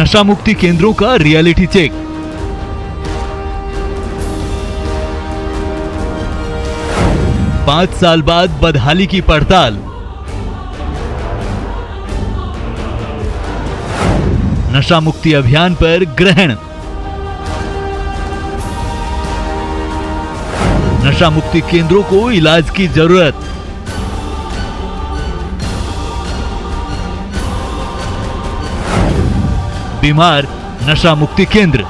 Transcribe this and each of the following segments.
नशा मुक्ति केंद्रों का रियलिटी चेक। पांच साल बाद बदहाली की पड़ताल। नशा मुक्ति अभियान पर ग्रहण। नशा मुक्ति केंद्रों को इलाज की जरूरत। बीमार नशा मुक्ति केंद्र।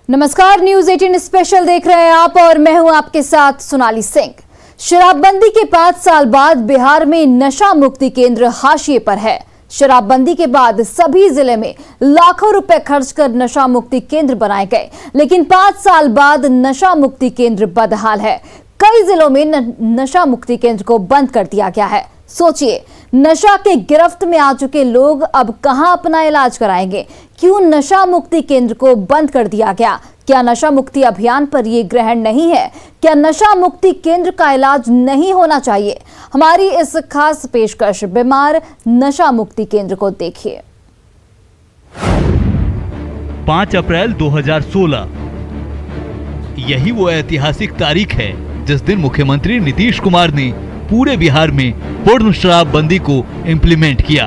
नमस्कार, न्यूज 18 स्पेशल देख रहे हैं आप और मैं हूं आपके साथ सोनाली सिंह। शराबबंदी के 5 साल बाद बिहार में नशा मुक्ति केंद्र हाशिए पर है। शराबबंदी के बाद सभी जिले में लाखों रुपए खर्च कर नशा मुक्ति केंद्र बनाए गए, लेकिन 5 साल बाद नशा मुक्ति केंद्र बदहाल है। कई जिलों में नशा मुक्ति केंद्र को बंद कर दिया गया है। सोचिए, नशा के गिरफ्त में आ चुके लोग अब कहां अपना इलाज कराएंगे? क्यों नशा मुक्ति केंद्र को बंद कर दिया गया? क्या नशा मुक्ति अभियान पर यह ग्रहण नहीं है? क्या नशा मुक्ति केंद्र का इलाज नहीं होना चाहिए? हमारी इस खास पेशकश बीमार नशा मुक्ति केंद्र को देखिए। 5 अप्रैल 2016 यही वो ऐतिहासिक तारीख है जिस दिन मुख्यमंत्री नीतीश कुमार ने पूरे बिहार में पूर्ण शराबबंदी को इंप्लीमेंट किया।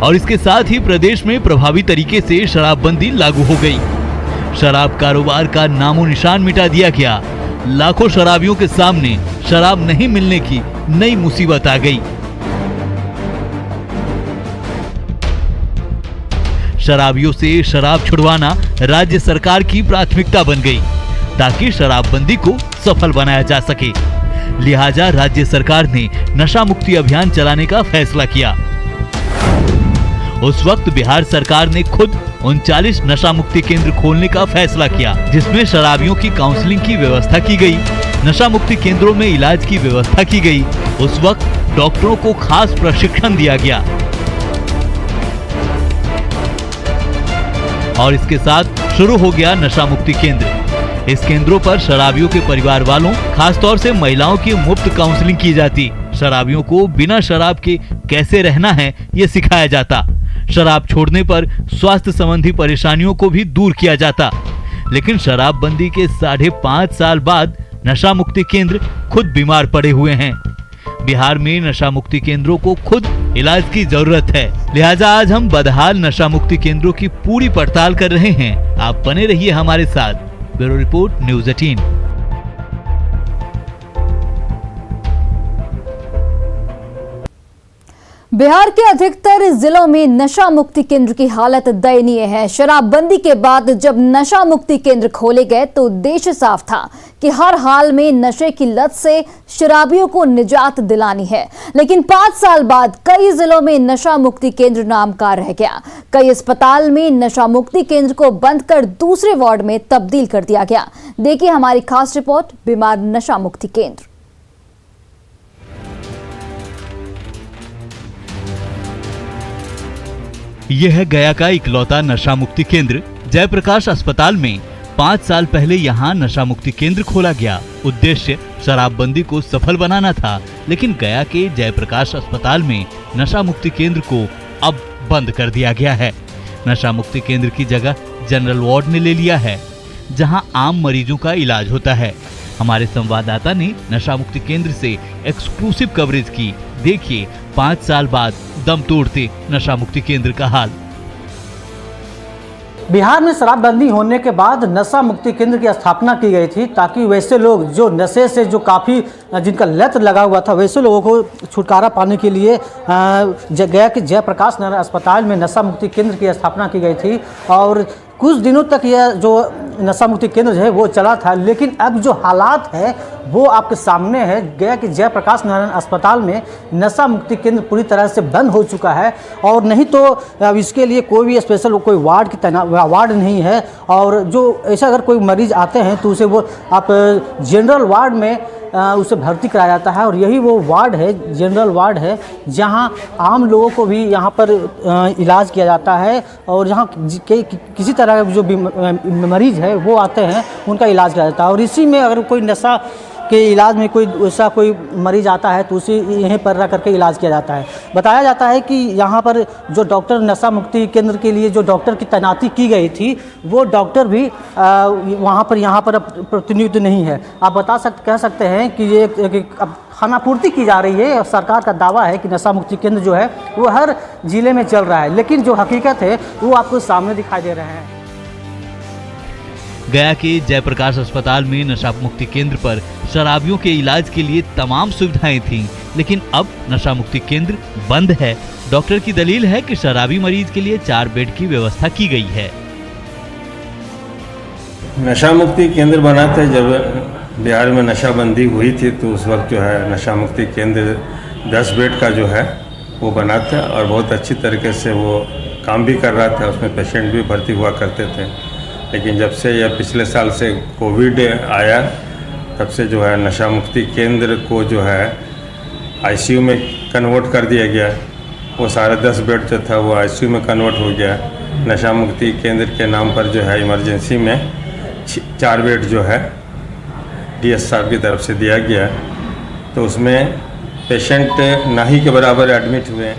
और इसके साथ ही प्रदेश में प्रभावी तरीके से शराबबंदी लागू हो गई। शराब कारोबार का नामो निशान मिटा दिया गया। लाखों शराबियों के सामने शराब नहीं मिलने की नई मुसीबत आ गई। शराबियों से शराब छुड़वाना राज्य सरकार की प्राथमिकता बन गई ताकि शराबबंदी को सफल बनाया जा सके। लिहाजा राज्य सरकार ने नशा मुक्ति अभियान चलाने का फैसला किया। उस वक्त बिहार सरकार ने खुद 39 नशा मुक्ति केंद्र खोलने का फैसला किया, जिसमें शराबियों की काउंसलिंग की व्यवस्था की गई, नशा मुक्ति केंद्रों में इलाज की व्यवस्था की गई। उस वक्त डॉक्टरों को खास प्रशिक्षण दिया गया और इसके साथ शुरू हो गया नशा मुक्ति केंद्र। इस केंद्रों पर शराबियों के परिवार वालों, खासतौर से महिलाओं की मुफ्त काउंसलिंग की जाती। शराबियों को बिना शराब के कैसे रहना है ये सिखाया जाता। शराब छोड़ने पर स्वास्थ्य संबंधी परेशानियों को भी दूर किया जाता। लेकिन शराबबंदी के 5.5 साल बाद नशा मुक्ति केंद्र खुद बीमार पड़े हुए हैं। बिहार में नशा मुक्ति केंद्रों को खुद इलाज की जरूरत है। लिहाजा आज हम बदहाल नशा मुक्ति केंद्रों की पूरी पड़ताल कर रहे हैं। आप बने रहिए हमारे साथ। Bureau report, news 18। बिहार के अधिकतर जिलों में नशा मुक्ति केंद्र की हालत दयनीय है। शराबबंदी के बाद जब नशा मुक्ति केंद्र खोले गए तो उद्देश्य साफ था कि हर हाल में नशे की लत से शराबियों को निजात दिलानी है। लेकिन 5 साल बाद कई जिलों में नशा मुक्ति केंद्र नाम का रह गया। कई अस्पताल में नशा मुक्ति केंद्र को बंद कर दूसरे वार्ड में तब्दील कर दिया गया। देखिए हमारी खास रिपोर्ट, बीमार नशा मुक्ति केंद्र। यह है गया का इकलौता नशा मुक्ति केंद्र जयप्रकाश अस्पताल में। 5 साल पहले यहाँ नशा मुक्ति केंद्र खोला गया। उद्देश्य शराबबंदी को सफल बनाना था, लेकिन गया के जयप्रकाश अस्पताल में नशा मुक्ति केंद्र को अब बंद कर दिया गया है। नशा मुक्ति केंद्र की जगह जनरल वार्ड ने ले लिया है, जहाँ आम मरीजों का इलाज होता है। हमारे संवाददाता ने नशा मुक्ति केंद्र से एक्सक्लूसिव कवरेज की। देखिए 5 साल बाद दम तोड़ते नशा मुक्ति केंद्र का हाल। बिहार में शराबबंदी होने के बाद नशा मुक्ति केंद्र की स्थापना की गई थी ताकि वैसे लोग जो नशे से जो काफ़ी जिनका लत लगा हुआ था, वैसे लोगों को छुटकारा पाने के लिए गया के जयप्रकाश नगर अस्पताल में नशा मुक्ति केंद्र की स्थापना की गई थी। और कुछ दिनों तक यह जो नशा मुक्ति केंद्र है वो चला था, लेकिन अब जो हालात है वो आपके सामने है। गया कि जयप्रकाश नारायण अस्पताल में नशा मुक्ति केंद्र पूरी तरह से बंद हो चुका है और नहीं तो अब इसके लिए कोई भी स्पेशल कोई वार्ड नहीं है। और जो ऐसा अगर कोई मरीज आते हैं तो उसे वो आप जनरल वार्ड में उसे भर्ती कराया जाता है और यही वो वार्ड है, जनरल वार्ड है, जहां आम लोगों को भी यहां पर इलाज किया जाता है और जहां किसी तरह का जो मरीज है वो आते हैं उनका इलाज किया जाता है। और इसी में अगर कोई नशा के इलाज में कोई मरीज आता है तो उसे यहीं पर रह करके इलाज किया जाता है। बताया जाता है कि यहाँ पर जो डॉक्टर नशा मुक्ति केंद्र के लिए जो डॉक्टर की तैनाती की गई थी वो डॉक्टर भी यहाँ पर प्रतिनियुक्त नहीं है। आप कह सकते हैं कि ये अब खानापूर्ति की जा रही है और सरकार का दावा है कि नशा मुक्ति केंद्र जो है वो हर जिले में चल रहा है, लेकिन जो हकीकत है वो आपको सामने दिखाई दे रहे हैं। गया के जयप्रकाश अस्पताल में नशा मुक्ति केंद्र पर शराबियों के इलाज के लिए तमाम सुविधाएं थीं, लेकिन अब नशा मुक्ति केंद्र बंद है। डॉक्टर की दलील है कि शराबी मरीज के लिए 4 बेड की व्यवस्था की गई है। नशा मुक्ति केंद्र बना था जब बिहार में नशाबंदी हुई थी, तो उस वक्त जो है नशा मुक्ति केंद्र 10 बेड का जो है वो बना था और बहुत अच्छी तरीके से वो काम भी कर रहा था। उसमें पेशेंट भी भर्ती हुआ करते थे। लेकिन जब से यह पिछले साल से कोविड आया तब से जो है नशा मुक्ति केंद्र को जो है आईसीयू में कन्वर्ट कर दिया गया। वो सारे 10 बेड जो था वो आईसीयू में कन्वर्ट हो गया। नशा मुक्ति केंद्र के नाम पर जो है इमरजेंसी में 4 बेड जो है डीएस साहब की तरफ से दिया गया, तो उसमें पेशेंट ना ही के बराबर एडमिट हुए।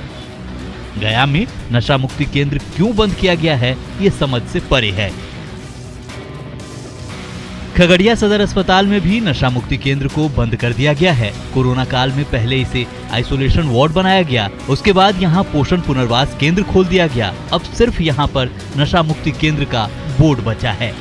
गया में नशा मुक्ति केंद्र क्यों बंद किया गया है ये समझ से परे है। खगड़िया सदर अस्पताल में भी नशा मुक्ति केंद्र को बंद कर दिया गया है। कोरोना काल में पहले इसे आइसोलेशन वार्ड बनाया गया, उसके बाद यहाँ पोषण पुनर्वास केंद्र खोल दिया गया। अब सिर्फ यहाँ पर नशा मुक्ति केंद्र का बोर्ड बचा है।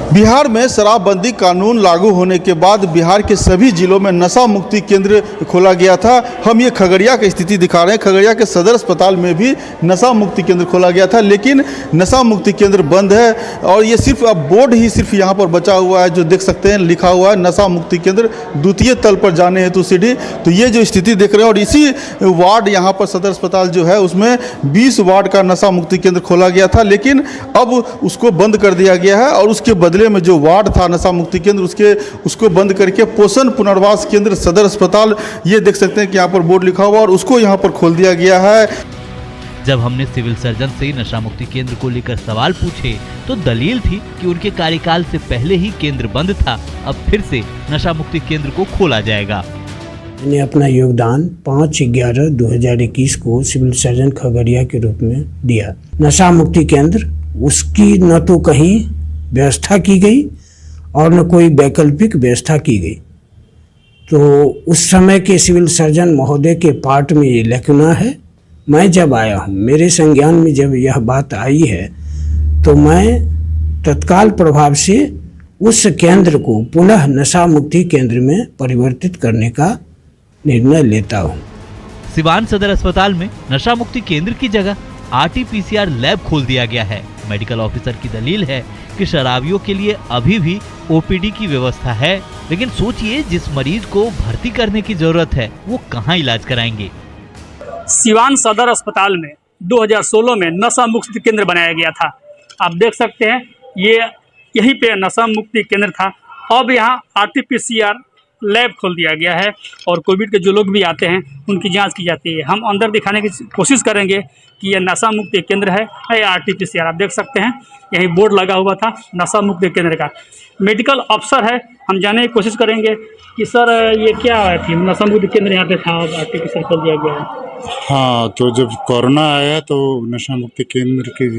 बिहार में शराबबंदी कानून लागू होने के बाद बिहार के सभी जिलों में नशा मुक्ति केंद्र खोला गया था। हम ये खगड़िया की स्थिति दिखा रहे हैं। खगड़िया के सदर अस्पताल में भी नशा मुक्ति केंद्र खोला गया था, लेकिन नशा मुक्ति केंद्र बंद है और ये सिर्फ अब बोर्ड ही सिर्फ यहाँ पर बचा हुआ है, जो देख सकते हैं लिखा हुआ है नशा मुक्ति केंद्र, द्वितीय तल पर जाने हेतु सीढ़ी। तो ये जो स्थिति देख रहे हैं और इसी वार्ड यहाँ पर सदर अस्पताल जो है उसमें 20 वार्ड का नशा मुक्ति केंद्र खोला गया था, लेकिन अब उसको बंद कर दिया गया है और उसके बदले में जो वार्ड था नशा मुक्ति केंद्र उसको बंद करके पोषण पुनर्वास केंद्र सदर अस्पताल, ये देख सकते हैं कि यहाँ पर बोर्ड लिखा हुआ और उसको यहाँ पर खोल दिया गया है। जब हमने सिविल सर्जन से नशा मुक्ति केंद्र को लेकर सवाल पूछे तो दलील थी कि उनके कार्यकाल से पहले ही केंद्र बंद था, अब फिर से नशा मुक्ति केंद्र को खोला जाएगा। मैंने अपना योगदान 5/11/2021 को सिविल सर्जन खगड़िया के रूप में दिया। नशा मुक्ति केंद्र उसकी न तो कहीं व्यवस्था की गई और न कोई वैकल्पिक व्यवस्था की गई, तो उस समय के सिविल सर्जन महोदय के पार्ट में ये लैकुना है। मैं जब आया हूँ, मेरे संज्ञान में जब यह बात आई है, तो मैं तत्काल प्रभाव से उस केंद्र को पुनः नशा मुक्ति केंद्र में परिवर्तित करने का निर्णय लेता हूँ। सिवान सदर अस्पताल में नशा मुक्ति केंद्र की जगह RT-PCR लैब खोल दिया गया है। मेडिकल ऑफिसर की दलील है कि शराबियों के लिए अभी भी OPD की व्यवस्था है, लेकिन सोचिए जिस मरीज को भर्ती करने की जरूरत है वो कहाँ इलाज कराएंगे। सिवान सदर अस्पताल में 2016 में नशा मुक्ति केंद्र बनाया गया था। आप देख सकते हैं ये यहीं पे नशा मुक्ति केंद्र था। अब यहाँ RT-PCR लैब खोल दिया गया है और कोविड के जो लोग भी आते हैं उनकी जांच की जाती है। हम अंदर दिखाने की कोशिश करेंगे कि यह नशा मुक्ति केंद्र है या RT-PCR। आप देख सकते हैं यही बोर्ड लगा हुआ था नशा मुक्ति केंद्र का। मेडिकल अफसर है, हम जानने की कोशिश करेंगे कि सर ये क्या है कि नशा मुक्ति केंद्र यहाँ पे था, RT-PCR खोल दिया गया है। हाँ, तो जब कोरोना आया तो नशा मुक्ति केंद्र की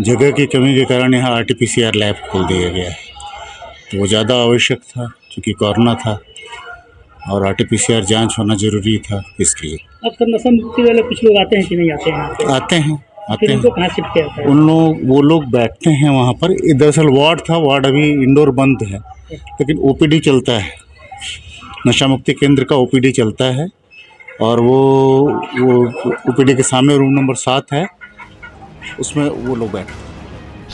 जगह की कमी के कारण यहाँ RT-PCR लैब खोल दिया गया है। तो वो ज़्यादा आवश्यक था क्योंकि कोरोना था और RT-PCR जांच होना ज़रूरी था, इसलिए। अब सर नशा मुक्ति वाले कुछ लोग आते हैं कि नहीं आते हैं? आते हैं। उनको कहाँ शिफ्ट किया जाता है? वो लोग बैठते हैं वहाँ पर। दरअसल वार्ड था, वार्ड अभी इंडोर बंद है, लेकिन OPD चलता है। नशा मुक्ति केंद्र का OPD चलता है और वो OPD के सामने रूम नंबर 7 है, उसमें वो लोग बैठते हैं।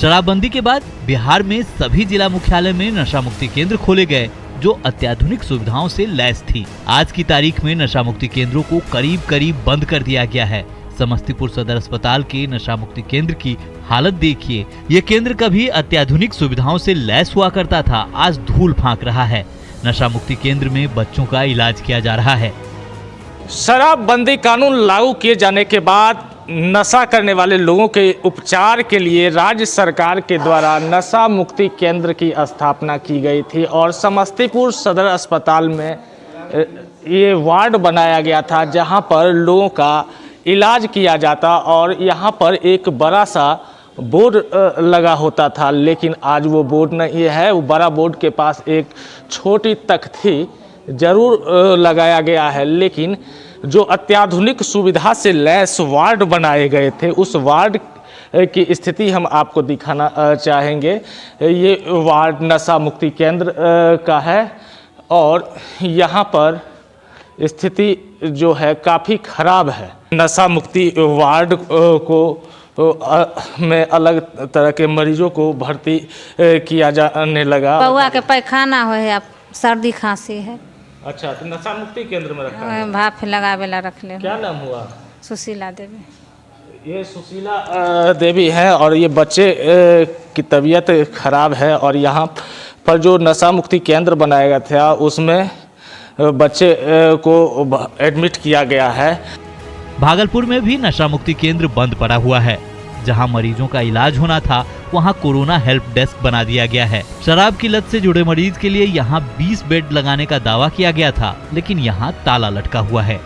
शराबबंदी के बाद बिहार में सभी जिला मुख्यालय में नशा मुक्ति केंद्र खोले गए जो अत्याधुनिक सुविधाओं से लैस थी। आज की तारीख में नशा मुक्ति केंद्रों को करीब बंद कर दिया गया है। समस्तीपुर सदर अस्पताल के नशा मुक्ति केंद्र की हालत देखिए। ये केंद्र कभी अत्याधुनिक सुविधाओं से लैस हुआ करता था, आज धूल फांक रहा है। नशा मुक्ति केंद्र में बच्चों का इलाज किया जा रहा है। शराबबंदी कानून लागू किए जाने के बाद नशा करने वाले लोगों के उपचार के लिए राज्य सरकार के द्वारा नशा मुक्ति केंद्र की स्थापना की गई थी और समस्तीपुर सदर अस्पताल में ये वार्ड बनाया गया था जहां पर लोगों का इलाज किया जाता और यहां पर एक बड़ा सा बोर्ड लगा होता था, लेकिन आज वो बोर्ड नहीं है। वो बड़ा बोर्ड के पास एक छोटी तख्ती जरूर लगाया गया है, लेकिन जो अत्याधुनिक सुविधा से लैस वार्ड बनाए गए थे उस वार्ड की स्थिति हम आपको दिखाना चाहेंगे। ये वार्ड नशा मुक्ति केंद्र का है और यहाँ पर स्थिति जो है काफ़ी ख़राब है। नशा मुक्ति वार्ड में अलग तरह के मरीजों को भर्ती किया जाने लगा। बउआ के पैखाना हो है, सर्दी खांसी है। अच्छा, तो नशा मुक्ति केंद्र में रखा है? भाप लगावेला रख ले। क्या नाम हुआ? सुशीला देवी। ये सुशीला देवी है और ये बच्चे की तबीयत खराब है और यहाँ पर जो नशा मुक्ति केंद्र बनाया गया था उसमें बच्चे को एडमिट किया गया है। भागलपुर में भी नशा मुक्ति केंद्र बंद पड़ा हुआ है। जहां मरीजों का इलाज होना था वहां कोरोना हेल्प डेस्क बना दिया गया है। शराब की लत से जुड़े मरीज के लिए यहां 20 बेड लगाने का दावा किया गया था, लेकिन यहां ताला लटका हुआ है।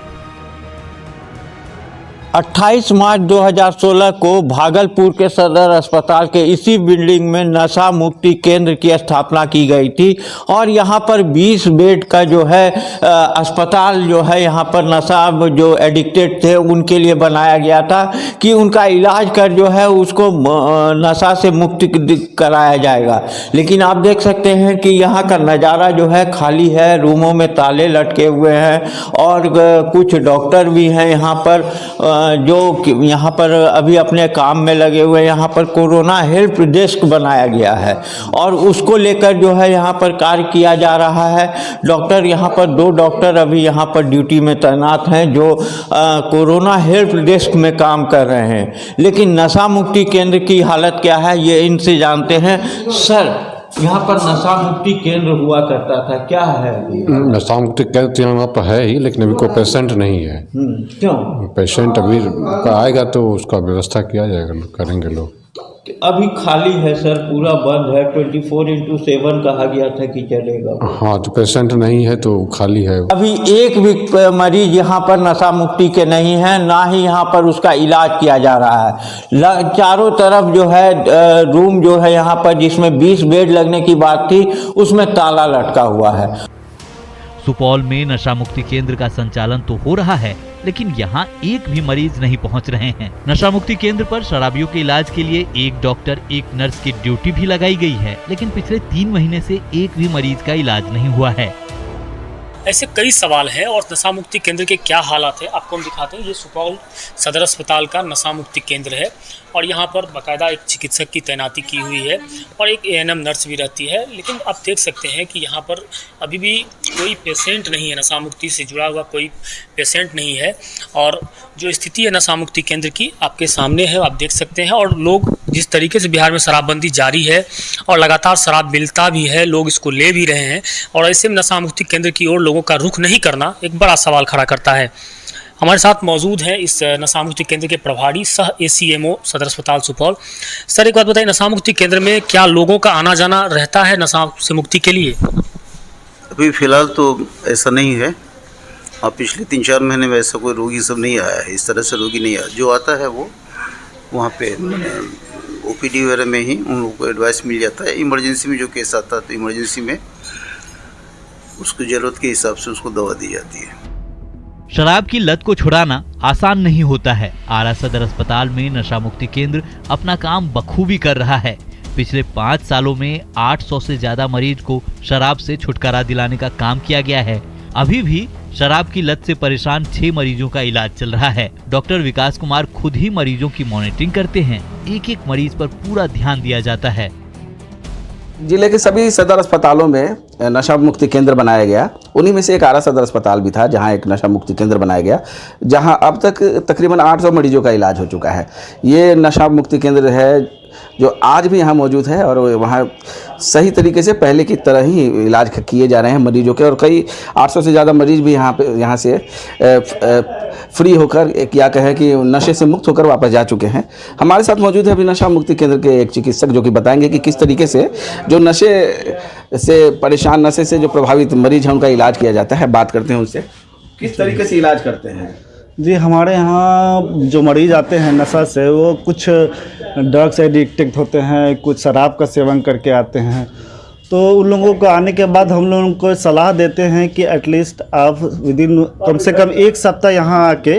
28 मार्च 2016 को भागलपुर के सदर अस्पताल के इसी बिल्डिंग में नशा मुक्ति केंद्र की स्थापना की गई थी और यहाँ पर 20 बेड का जो है अस्पताल जो है यहाँ पर नशा जो एडिक्टेड थे उनके लिए बनाया गया था कि उनका इलाज कर जो है उसको नशा से मुक्ति कराया जाएगा। लेकिन आप देख सकते हैं कि यहाँ का नज़ारा जो है खाली है, रूमों में ताले लटके हुए हैं और कुछ डॉक्टर भी हैं यहाँ पर जो यहाँ पर अभी अपने काम में लगे हुए। यहाँ पर कोरोना हेल्प डेस्क बनाया गया है और उसको लेकर जो है यहाँ पर कार्य किया जा रहा है। डॉक्टर यहाँ पर 2 डॉक्टर अभी यहाँ पर ड्यूटी में तैनात हैं जो कोरोना हेल्प डेस्क में काम कर रहे हैं। लेकिन नशा मुक्ति केंद्र की हालत क्या है ये इनसे जानते हैं। सर, यहाँ पर नशा मुक्ति केंद्र हुआ करता था, क्या है? नशा मुक्ति केंद्र यहाँ पर है ही, लेकिन अभी कोई पेशेंट नहीं है। क्यों? पेशेंट अभी आएगा तो उसका व्यवस्था किया जाएगा, करेंगे लोग। अभी खाली है सर, पूरा बंद है। 24/7 कहा गया था कि चलेगा। हाँ, तो पेशेंट नहीं है तो खाली है। अभी एक भी मरीज यहाँ पर नशा मुक्ति के नहीं है, ना ही यहाँ पर उसका इलाज किया जा रहा है। चारों तरफ जो है रूम जो है यहाँ पर जिसमें 20 बेड लगने की बात थी उसमें ताला लटका हुआ है। सुपौल में नशा मुक्ति केंद्र का संचालन तो हो रहा है, लेकिन यहाँ एक भी मरीज नहीं पहुँच रहे हैं। नशा मुक्ति केंद्र पर शराबियों के इलाज के लिए एक डॉक्टर, एक नर्स की ड्यूटी भी लगाई गई है, लेकिन पिछले 3 महीने से एक भी मरीज का इलाज नहीं हुआ है। ऐसे कई सवाल हैं और नशा मुक्ति केंद्र के क्या हालात है आपको हम दिखाते हैं। ये सुपौल सदर अस्पताल का नशा मुक्ति केंद्र है और यहाँ पर बाकायदा एक चिकित्सक की तैनाती की हुई है और एक एएनएम नर्स भी रहती है। लेकिन आप देख सकते हैं कि यहाँ पर अभी भी कोई पेशेंट नहीं है, नशा मुक्ति से जुड़ा हुआ कोई पेशेंट नहीं है। और जो स्थिति है नशा मुक्ति केंद्र की आपके सामने है, आप देख सकते हैं। और लोग जिस तरीके से बिहार में शराबबंदी जारी है और लगातार शराब मिलता भी है, लोग इसको ले भी रहे हैं और ऐसे में नशा मुक्ति केंद्र की ओर लोगों का रुख नहीं करना एक बड़ा सवाल खड़ा करता है। हमारे साथ मौजूद हैं इस नशा मुक्ति केंद्र के प्रभारी सह ACMO सदर अस्पताल सुपौल। सर, एक बात बताइए, नशा मुक्ति केंद्र में क्या लोगों का आना जाना रहता है नशा से मुक्ति के लिए? अभी फ़िलहाल तो ऐसा नहीं है। अब पिछले 3-4 महीने में ऐसा कोई रोगी सब नहीं आया है, इस तरह से रोगी नहीं आया। जो आता है वो वहाँ पे OPD वगैरह में ही उन लोगों को एडवाइस मिल जाता है। इमरजेंसी में जो केस आता है तो इमरजेंसी में उसकी ज़रूरत के हिसाब से उसको दवा दी जाती है। शराब की लत को छुड़ाना आसान नहीं होता है। आरा सदर अस्पताल में नशा मुक्ति केंद्र अपना काम बखूबी कर रहा है। पिछले 5 सालों में 800 से ज्यादा मरीज को शराब से छुटकारा दिलाने का काम किया गया है। अभी भी शराब की लत से परेशान 6 मरीजों का इलाज चल रहा है। डॉक्टर विकास कुमार खुद ही मरीजों की मॉनिटरिंग करते हैं। एक मरीज पर पूरा ध्यान दिया जाता है। जिले के सभी सदर अस्पतालों में नशा मुक्ति केंद्र बनाया गया। उन्हीं में से एक आरा सदर अस्पताल भी था जहां एक नशा मुक्ति केंद्र बनाया गया, जहां अब तक तकरीबन 800 मरीजों का इलाज हो चुका है। ये नशा मुक्ति केंद्र है जो आज भी यहाँ मौजूद है और वहाँ सही तरीके से पहले की तरह ही इलाज किए जा रहे हैं मरीजों के, और कई 800 से ज़्यादा मरीज भी यहाँ से फ्री होकर या कहें कि नशे से मुक्त होकर वापस जा चुके हैं। हमारे साथ मौजूद है अभी नशा मुक्ति केंद्र के एक चिकित्सक, जो कि बताएंगे कि किस तरीके से जो नशे से परेशान, नशे से जो प्रभावित मरीज हैं उनका इलाज किया जाता है। बात करते हैं उनसे, किस तरीके से इलाज करते हैं। जी, हमारे यहाँ जो मरीज आते हैं नशा से, वो कुछ ड्रग्स एडिक्टेड होते हैं, कुछ शराब का सेवन करके आते हैं। तो उन लोगों को आने के बाद हम लोगों को सलाह देते हैं कि एटलीस्ट आप विदिन कम से कम 1 सप्ताह यहाँ आके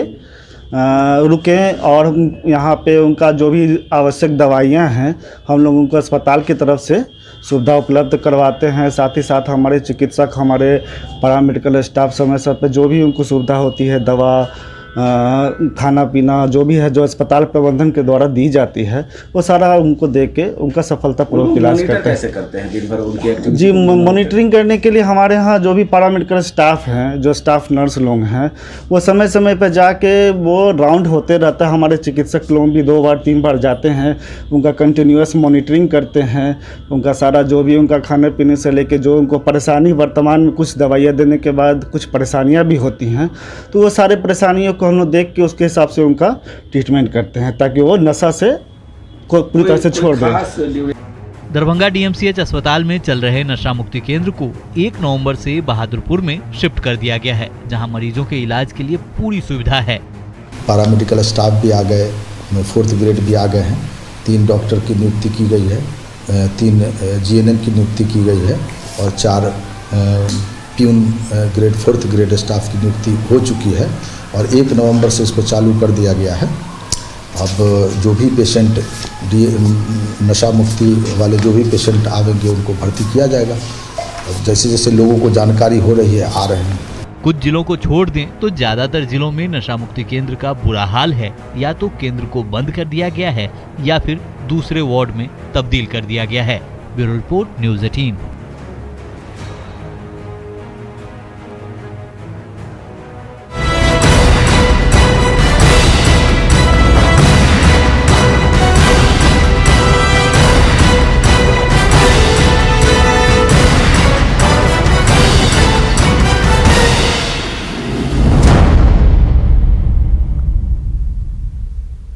रुकें, और यहाँ पे उनका जो भी आवश्यक दवाइयाँ हैं हम लोगों को अस्पताल की तरफ से सुविधा उपलब्ध करवाते हैं। साथ ही साथ हमारे चिकित्सक, हमारे पैरामेडिकल स्टाफ समय समय पर जो भी उनको सुविधा होती है, दवा, खाना पीना जो भी है, जो अस्पताल प्रबंधन के द्वारा दी जाती है, वो सारा उनको दे के उनका सफलतापूर्वक इलाज करते हैं। कैसे करते हैं दिन भर उनकी एक्टिविटी? जी, मॉनिटरिंग करने के लिए हमारे यहाँ जो भी पैरामेडिकल स्टाफ हैं, जो स्टाफ नर्स लोग हैं, वो समय समय पर जाके वो राउंड होते रहता है। हमारे चिकित्सक लोग भी 2 बार 3 बार जाते हैं, उनका कंटिन्यूस मॉनिटरिंग करते हैं। उनका सारा जो भी उनका खाने पीने से लेके जो उनको परेशानी, वर्तमान में कुछ दवाइयाँ देने के बाद कुछ परेशानियाँ भी होती हैं, तो वो सारे परेशानियों को हम लोग देख के उसके हिसाब से उनका ट्रीटमेंट करते हैं, ताकि वो नशा से को पूरी तरह से छोड़ दें। दरभंगा डीएमसीएच अस्पताल में चल रहे नशा मुक्ति केंद्र को 1 नवंबर से बहादुरपुर में शिफ्ट कर दिया गया है, जहां मरीजों के इलाज के लिए पूरी सुविधा है। पैरामेडिकल स्टाफ भी आ गए, 4th ग्रेड भी आ गए हैं, 3 डॉक्टर की नियुक्ति की गई है, 3 जीएनएम की नियुक्ति की गई है और 4 peon grade 4th grade staff की नियुक्ति हो चुकी है, और 1 नवंबर से इसको चालू कर दिया गया है। अब जो भी पेशेंट नशा मुक्ति वाले जो भी पेशेंट आवेंगे उनको भर्ती किया जाएगा। जैसे जैसे लोगों को जानकारी हो रही है, आ रहे हैं। कुछ जिलों को छोड़ दें तो ज्यादातर जिलों में नशा मुक्ति केंद्र का बुरा हाल है। या तो केंद्र को बंद कर दिया गया है या फिर दूसरे वार्ड में तब्दील कर दिया गया है। Bureau report, news 18।